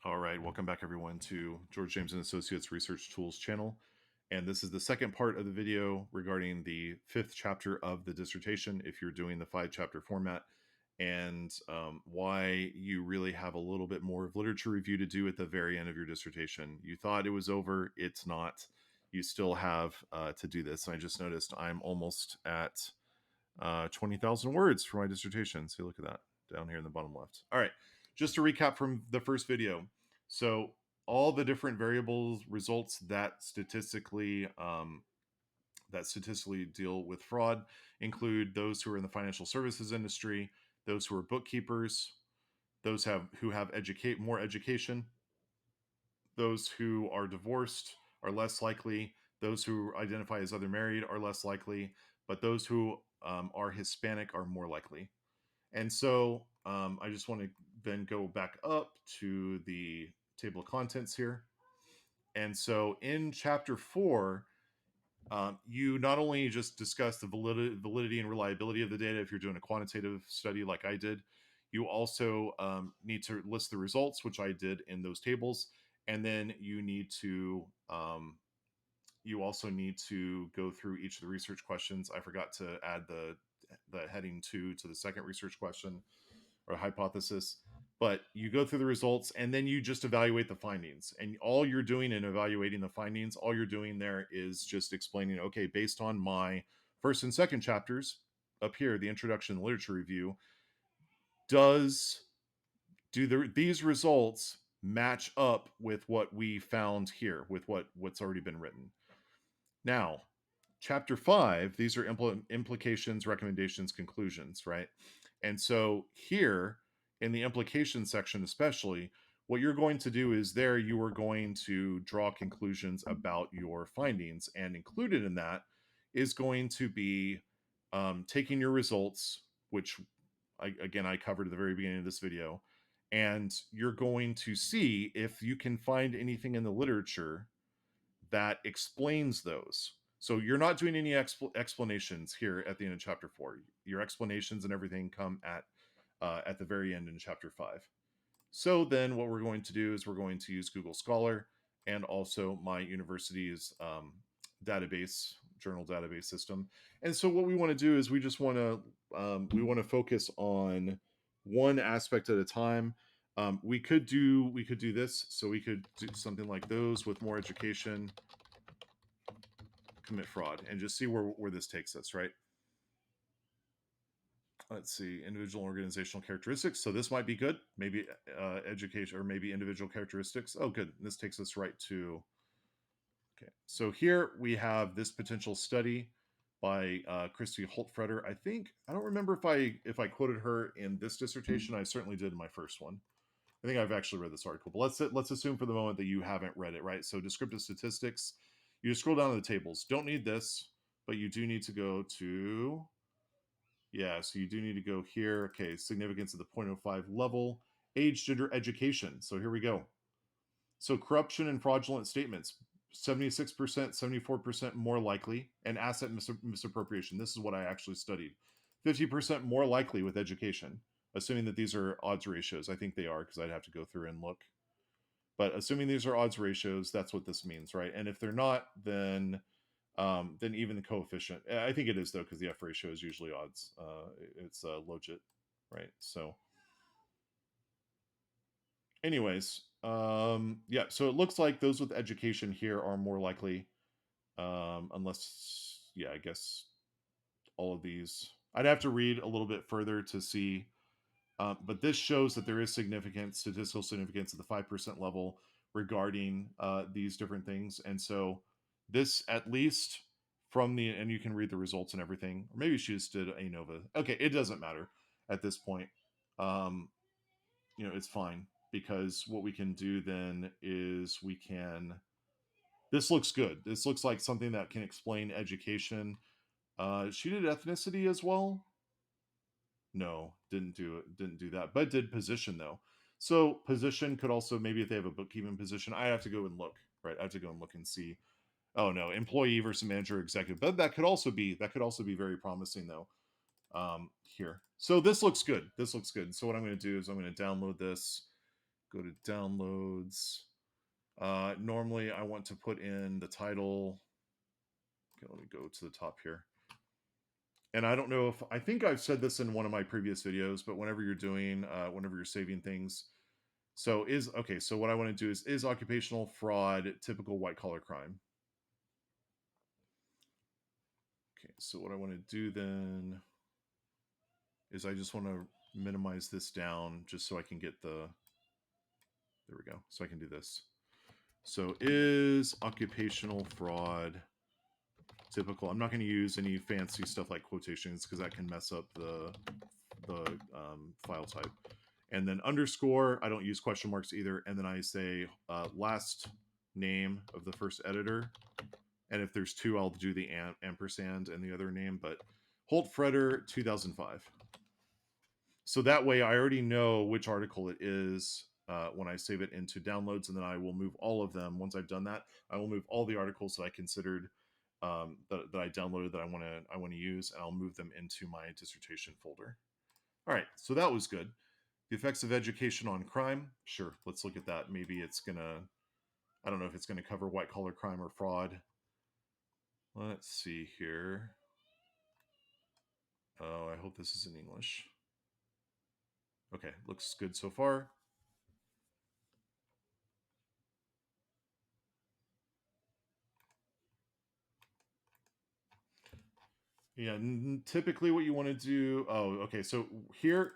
All right, welcome back everyone to George James and Associates Research Tools channel. And this is the second part of the video regarding the fifth chapter of the dissertation, if you're doing the 5-chapter format, and why you really have a little bit more of literature review to do at the very end of your dissertation. You thought it was over, it's not. You still have to do this. And I just noticed I'm almost at 20,000 words for my dissertation. So look at that down here in the bottom left. All right, just to recap from the first video. So all the different variables results that statistically deal with fraud include those who are in the financial services industry, those who are bookkeepers, those who have more education, those who are divorced are less likely, those who identify as other married are less likely, but those who are Hispanic are more likely. And so I just want to then go back up to the table of contents here. And so in chapter 4, you not only just discuss the validity and reliability of the data if you're doing a quantitative study like I did, you also need to list the results, which I did in those tables. And then you also need to go through each of the research questions. I forgot to add the heading 2 to the second research question or hypothesis, but you go through the results and then you just evaluate the findings. And all you're doing in evaluating the findings, all you're doing there is just explaining, okay, based on my first and second chapters up here, the introduction and literature review, these results match up with what we found here, with what's already been written? Now, chapter 5, these are implications, recommendations, conclusions, right? And so here in the implication section, especially, what you're going to do is you are going to draw conclusions about your findings. And included in that is going to be taking your results, which I covered at the very beginning of this video, and you're going to see if you can find anything in the literature that explains those. So you're not doing any explanations here at the end of chapter 4. Your explanations and everything come at the very end in chapter 5. So then what we're going to do is we're going to use Google Scholar and also my university's journal database system. And so what we want to do is we want to focus on one aspect at a time. We could do this. So we could do something like those with more education, commit fraud, and just see where this takes us, right? Let's see, individual organizational characteristics. So this might be good. Maybe education, or maybe individual characteristics. Oh, good. This takes us right to, okay. So here we have this potential study by Christy Holtfretter. I don't remember if I quoted her in this dissertation. I certainly did in my first one. I think I've actually read this article, but let's assume for the moment that you haven't read it, right? So descriptive statistics, you just scroll down to the tables. Don't need this, but you do need to go to, yeah, so you do need to go here. Okay, significance of the 0.05 level, age, gender, education. So here we go. So corruption and fraudulent statements, 76%, 74% more likely, and asset misappropriation. This is what I actually studied. 50% more likely with education, assuming that these are odds ratios. I think they are, because I'd have to go through and look. But assuming these are odds ratios, that's what this means, right? And if they're not, then even the coefficient. I think it is, though, because the F ratio is usually odds. It's logit, right? So anyways, yeah, so it looks like those with education here are more likely, unless, yeah, I guess all of these. I'd have to read a little bit further to see, but this shows that there is statistical significance at the 5% level regarding these different things. And so this, at least and you can read the results and everything, or maybe she just did ANOVA. Okay, it doesn't matter at this point. It's fine, because what we can do then is this looks good. This looks like something that can explain education. She did ethnicity as well. No, didn't do that, but did position, though. So position could also, maybe if they have a bookkeeping position, I have to go and look, right? I have to go and look and see. Oh no, employee versus manager, executive. But that could also be very promising, though. Here. So this looks good. So what I'm going to do is I'm going to download this, Go to downloads. Normally I want to put in the title. Okay, let me go to the top here. And I don't know if, I think I've said this in one of my previous videos, but whenever you're doing, whenever you're saving things, so what I want to do is occupational fraud typical white collar crime? Okay, so what I want to do then is I just want to minimize this down just so I can get the, there we go. So I can do this. So is occupational fraud typical? I'm not going to use any fancy stuff like quotations because that can mess up the file type. And then underscore, I don't use question marks either. And then I say last name of the first editor. And if there's two, I'll do the ampersand and the other name. But Holt Freder 2005. So that way I already know which article it is when I save it into downloads, and then I will move all of them. Once I've done that, I will move all the articles that I considered that I downloaded that I want to use, and I'll move them into my dissertation folder. All right, so that was good. The effects of education on crime. Sure, let's look at that. Maybe it's gonna, I don't know if it's gonna cover white collar crime or fraud. Let's see here. Oh, I hope this is in English. Okay, looks good so far. Yeah, typically what you want to do. Oh, okay. So here,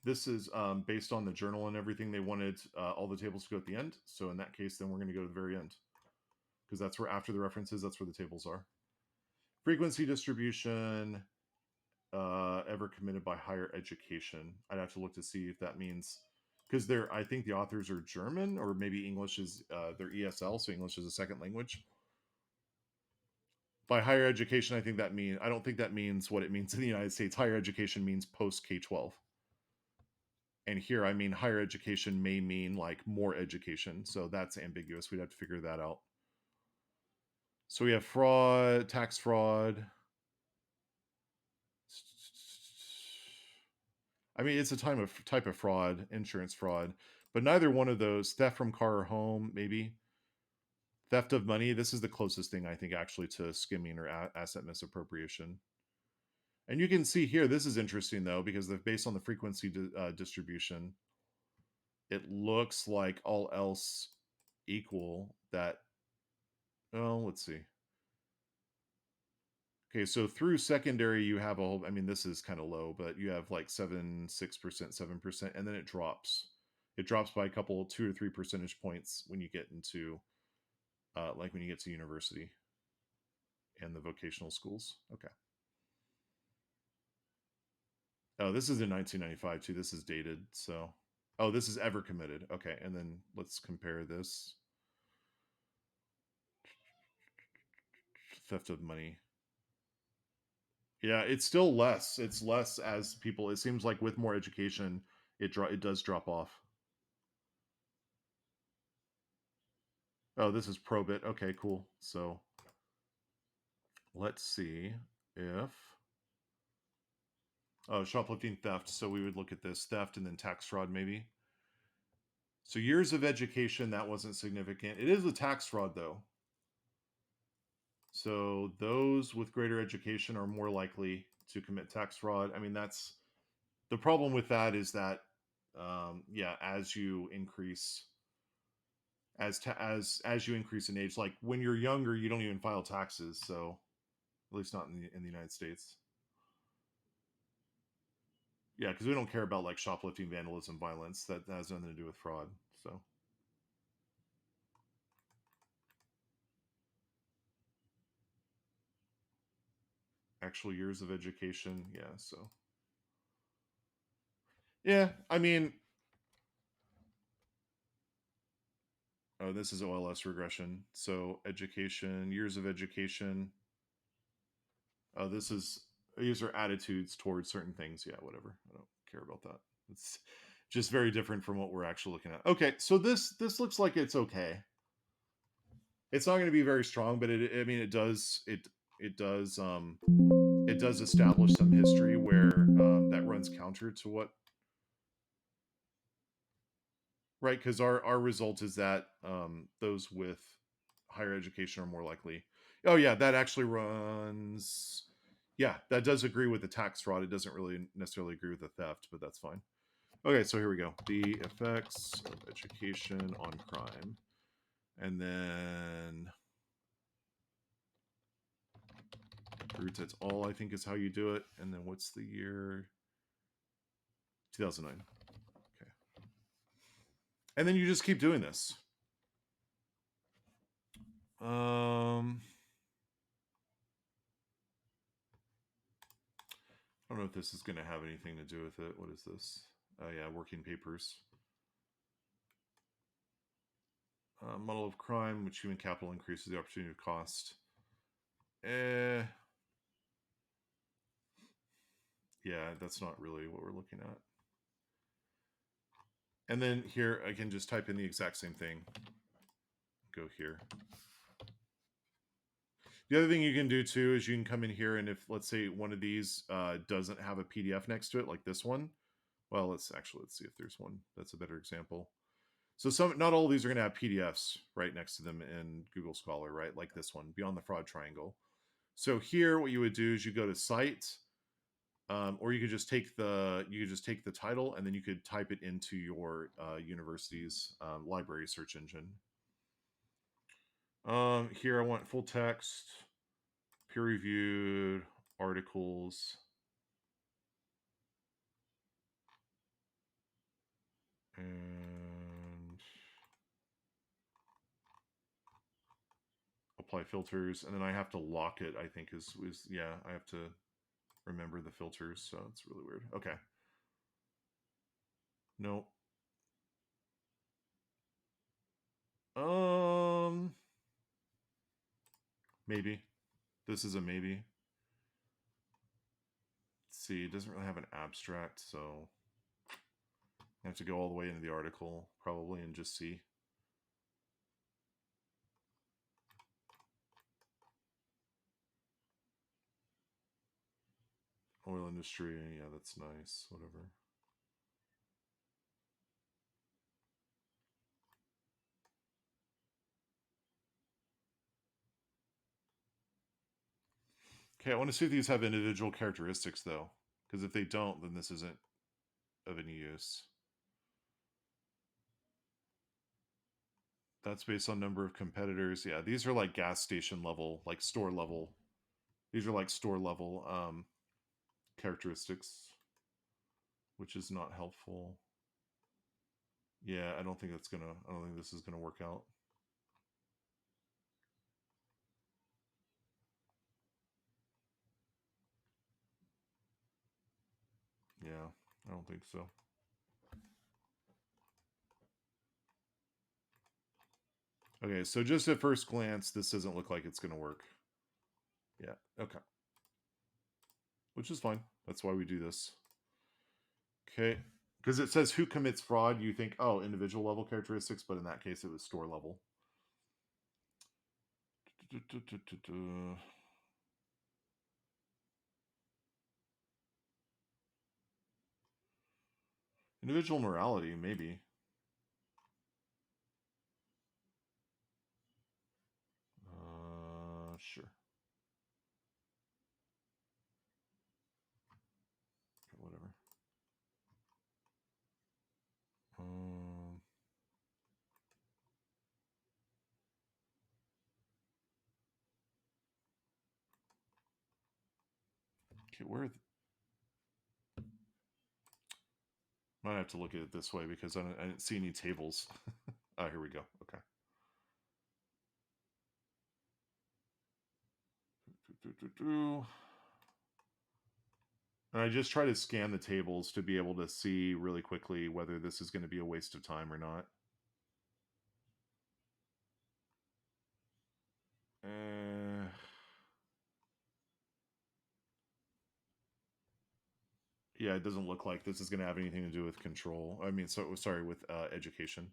this is based on the journal and everything. They wanted all the tables to go at the end. So in that case, then we're going to go to the very end because that's where, after the references, that's where the tables are. Frequency distribution ever committed by higher education. I'd have to look to see if that means, because I think the authors are German, or maybe English is their ESL, so English is a second language. By higher education, I don't think that means what it means in the United States. Higher education means post K-12. And here, I mean, higher education may mean like more education. So that's ambiguous. We'd have to figure that out. So we have fraud, tax fraud. I mean, it's a type of fraud, insurance fraud, but neither one of those, theft from car or home, maybe. Theft of money, this is the closest thing I think actually to skimming or asset misappropriation. And you can see here, this is interesting though, because based on the frequency distribution, it looks like all else equal that, oh, let's see. Okay, so through secondary, you have a whole, I mean, this is kind of low, but you have like 6%, 7%, and then it drops. It drops by a couple, 2 or 3 percentage points when you get into, like when you get to university and the vocational schools. Okay. Oh, this is in 1995 too. This is dated. So, oh, this is ever committed. Okay. And then let's compare this. Theft of money. Yeah, it's still less. It's less as people, it seems like with more education, it does drop off. Oh, this is probit. Okay, cool. So let's see if, oh, shoplifting, theft. So we would look at this theft and then tax fraud maybe. So years of education, that wasn't significant. It is a tax fraud though. So those with greater education are more likely to commit tax fraud. I mean, that's the problem with that is that, yeah, as you increase, as you increase in age, like when you're younger, you don't even file taxes. So at least not in the United States. Yeah, because we don't care about like shoplifting, vandalism, violence. That has nothing to do with fraud. So actual years of education, yeah. So yeah, I mean, oh, this is OLS regression. So education, years of education. Oh, these are attitudes towards certain things. Yeah, whatever. I don't care about that. It's just very different from what we're actually looking at. Okay, so this looks like it's okay. It's not going to be very strong, but I mean, it does establish some history where that runs counter to what. right? Because our result is that those with higher education are more likely. Oh yeah, that actually runs. Yeah, that does agree with the tax fraud. It doesn't really necessarily agree with the theft, but that's fine. Okay, so here we go. The effects of education on crime. And then roots et al, I think is how you do it. And then what's the year? 2009. Okay. And then you just keep doing this. I don't know if this is going to have anything to do with it. What is this? Oh yeah, working papers. Model of crime, which human capital increases the opportunity of cost. Yeah, that's not really what we're looking at. And then here, I can just type in the exact same thing. Go here. The other thing you can do too is you can come in here, and if, let's say, one of these doesn't have a PDF next to it, like this one, well, let's see if there's one that's a better example. So not all of these are going to have PDFs right next to them in Google Scholar, right? Like this one, Beyond the Fraud Triangle. So here, what you would do is you go to Cite, or you could just take the title, and then you could type it into your university's library search engine. Here I want full text, peer-reviewed articles, and apply filters, and then I have to lock it. I think is yeah, I have to remember the filters, so it's really weird. Okay. No. Maybe. This is a maybe. Let's see, it doesn't really have an abstract, so I have to go all the way into the article probably and just see. Oil industry, yeah, that's nice. Whatever. Okay, I want to see if these have individual characteristics though, because if they don't, then this isn't of any use. That's based on number of competitors. Yeah, these are like gas station level, like store level. These are like store level characteristics, which is not helpful. Yeah, I don't think this is gonna work out. Yeah, I don't think so. Okay, so just at first glance, this doesn't look like it's gonna work. Yeah, okay. Which is fine. That's why we do this. Okay. Because it says who commits fraud, you think, oh, individual level characteristics, but in that case, it was store level. Individual morality, maybe. Sure. Whatever. Okay, might have to look at it this way because I didn't see any tables. Oh, here we go. Okay. And I just try to scan the tables to be able to see really quickly whether this is going to be a waste of time or not. Yeah, it doesn't look like this is going to have anything to do with control. I mean, so sorry, with education.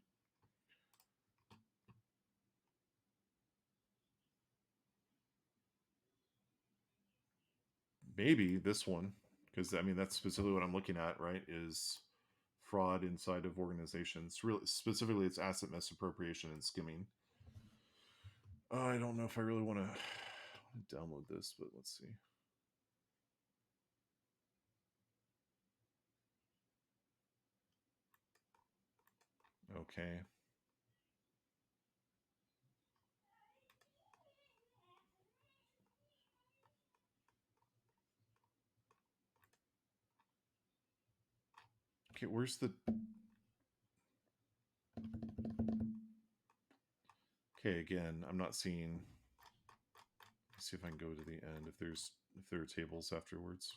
Maybe this one, because I mean that's specifically what I'm looking at, right? Is fraud inside of organizations. Really, specifically, it's asset misappropriation and skimming. I don't know if I really want to download this, but let's see. Okay. Okay, where's the... Okay, again, I'm not seeing... Let's see if I can go to the end, if there are tables afterwards.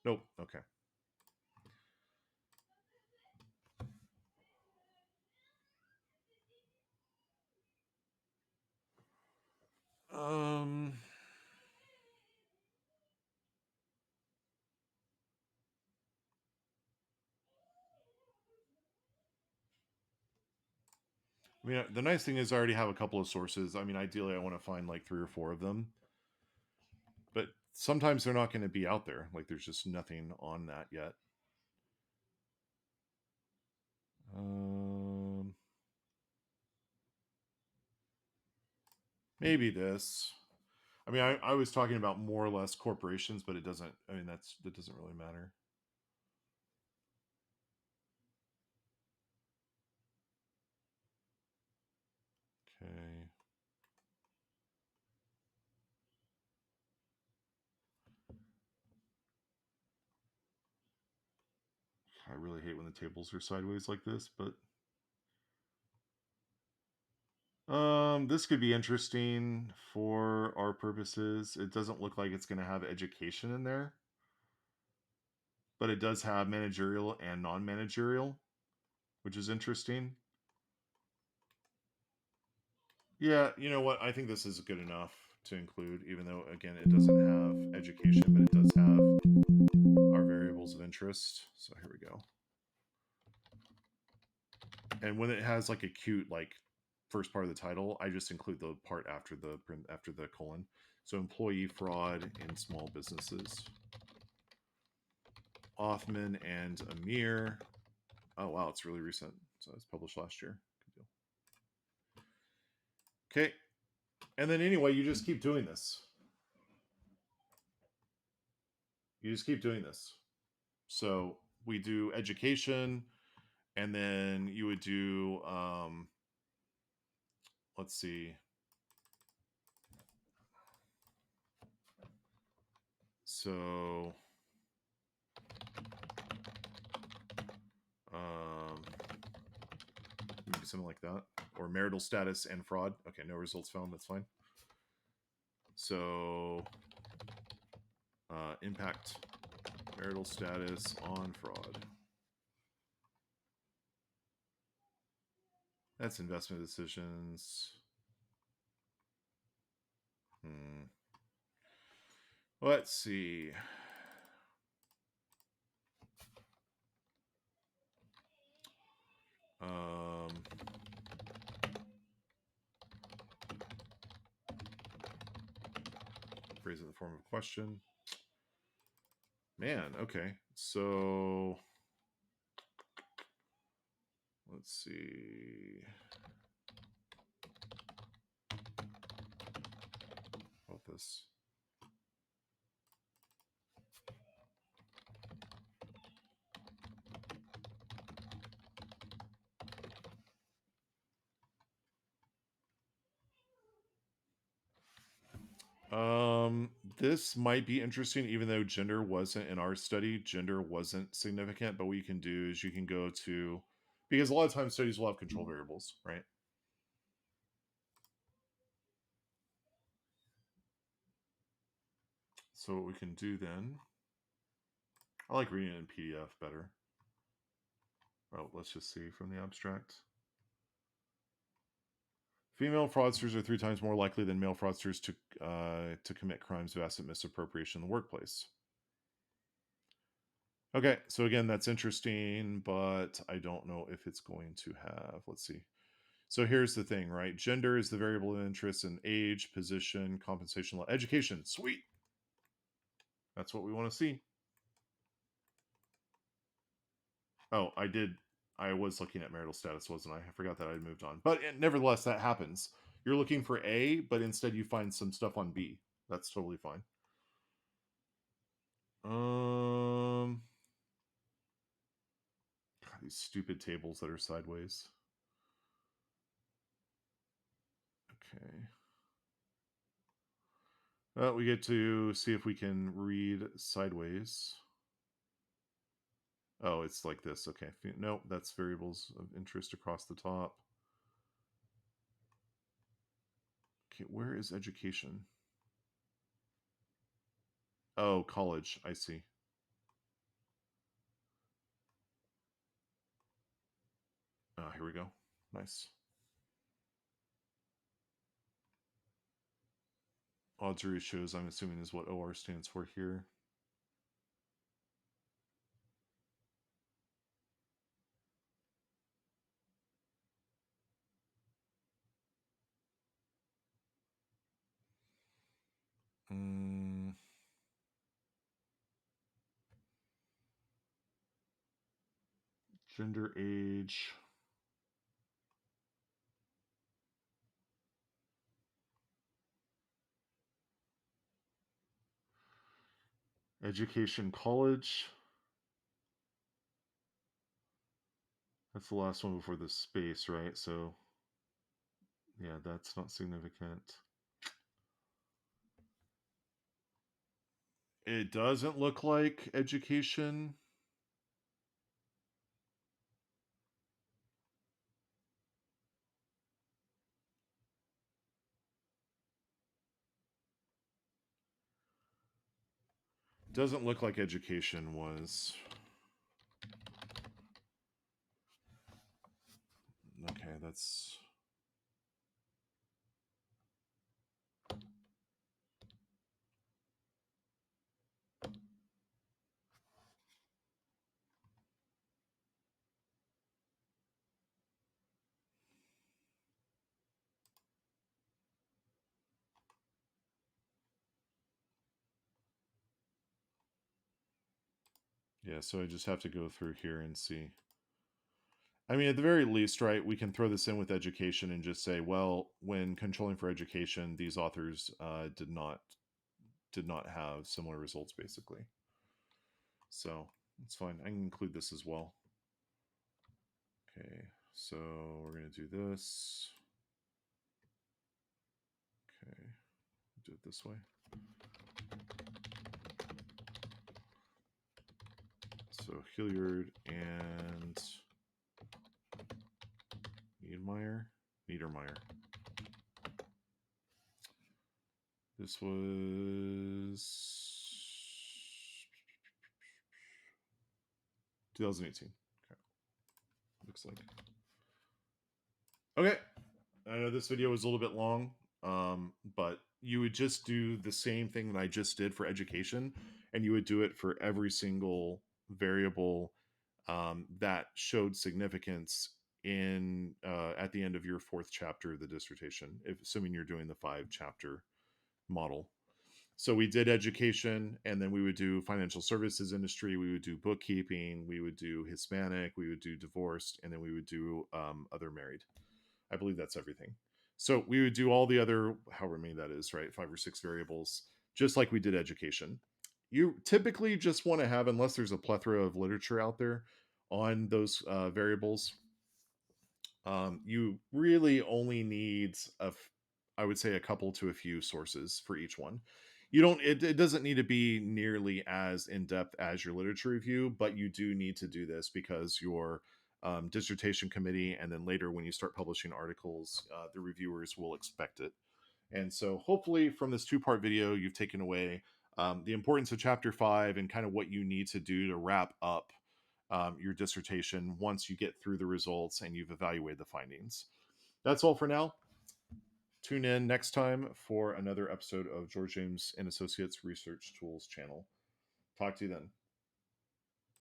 Nope, okay. I mean, the nice thing is I already have a couple of sources. I mean, ideally, I want to find like 3 or 4 of them. But sometimes they're not going to be out there. Like, there's just nothing on that yet. Maybe this. I mean, I was talking about more or less corporations, but it doesn't... I mean, that doesn't really matter. Okay. I really hate when the tables are sideways like this, but this could be interesting for our purposes. It doesn't look like it's going to have education in there, but it does have managerial and non-managerial, which is interesting. Yeah, you know what? I think this is good enough to include, even though, again, it doesn't have education, but it does have our variables of interest. So here we go. And when it has like a cute like first part of the title, I just include the part after the colon. So employee fraud in small businesses. Othman and Amir. Oh wow, it's really recent. So it was published last year. Good deal. Okay. And then anyway, you just keep doing this. You just keep doing this. So we do education, and then you would do let's see. So maybe something like that, or marital status and fraud. Okay, no results found. That's fine. So impact marital status on fraud. That's investment decisions. Let's see. Phrase it in the form of a question. Man, okay. So let's see. How about this? This might be interesting, even though gender wasn't in our study. Gender wasn't significant, but what you can do is you can go to, because a lot of times studies will have control variables, right? So what we can do then, I like reading it in PDF better. Oh, let's just see from the abstract. Female fraudsters are 3 times more likely than male fraudsters to commit crimes of asset misappropriation in the workplace. Okay, so again, that's interesting, but I don't know if it's going to have, let's see. So here's the thing, right? Gender is the variable of interest, and age, position, compensation, education. Sweet. That's what we want to see. Oh, I did. I was looking at marital status, wasn't I? I forgot that I'd moved on. But nevertheless, that happens. You're looking for A, but instead you find some stuff on B. That's totally fine. God, these stupid tables that are sideways. Okay. Well, we get to see if we can read sideways. Oh, it's like this. Okay. Nope, that's variables of interest across the top. Okay, where is education? Oh, college. I see. Here we go. Nice. Odds ratios, I'm assuming, is what OR stands for here. Gender, age. Education, college. That's the last one before the space, right? So, yeah, that's not significant. It doesn't look like education. Doesn't look like education was. Okay, that's. Yeah, so I just have to go through here and see. I mean, at the very least, right, we can throw this in with education and just say, well, when controlling for education, these authors did not have similar results, basically. So it's fine. I can include this as well. Okay, so we're going to do this. Okay, do it this way. So Hilliard and Niedermeyer. This was 2018. Okay, looks like. Okay, I know this video was a little bit long, but you would just do the same thing that I just did for education, and you would do it for every single variable that showed significance in at the end of your fourth chapter of the dissertation, if assuming you're doing the 5-chapter model. So we did education, and then we would do financial services industry, we would do bookkeeping, we would do Hispanic, we would do divorced, and then we would do other married. I believe that's everything. So we would do all the other, however many that is, right? 5 or 6 variables, just like we did education. You typically just want to have, unless there's a plethora of literature out there on those variables, you really only need I would say a couple to a few sources for each one. You don't it doesn't need to be nearly as in-depth as your literature review, but you do need to do this because your dissertation committee, and then later when you start publishing articles, the reviewers will expect it. And so hopefully from this 2-part video you've taken away the importance of chapter 5 and kind of what you need to do to wrap up your dissertation once you get through the results and you've evaluated the findings. That's all for now. Tune in next time for another episode of George James and Associates Research Tools channel. Talk to you then.